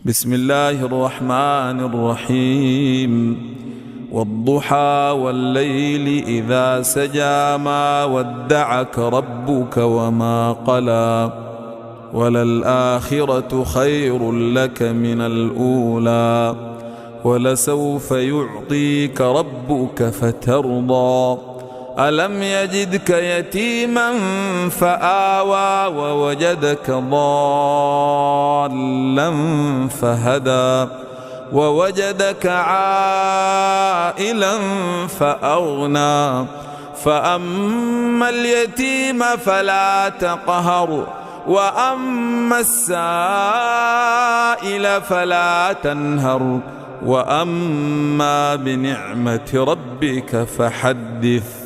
بسم الله الرحمن الرحيم. والضحى والليل إذا سجى ما ودعك ربك وما قلى وللآخرة خير لك من الأولى ولسوف يعطيك ربك فترضى ألم يجدك يتيما فآوى ووجدك ضالا فهدى ووجدك عائلا فأغنى فأما اليتيم فلا تقهر وأما السائل فلا تنهر وأما بنعمة ربك فحدث.